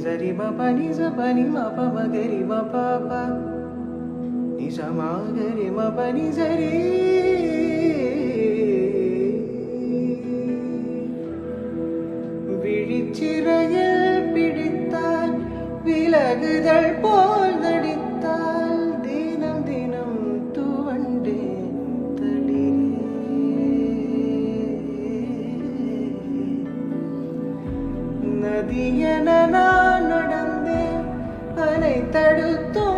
சரி மபனி சபனி மப மகரி மபாபா நிசமாகரி மபனி சரி விழிச்சிறையில் பிடித்தால் விலகுதல் போல் நடித்தால் தினம் தினம் துவண்டேன் தளிரே நதியென நான் நடந்தேன் அனை தடுத்தோ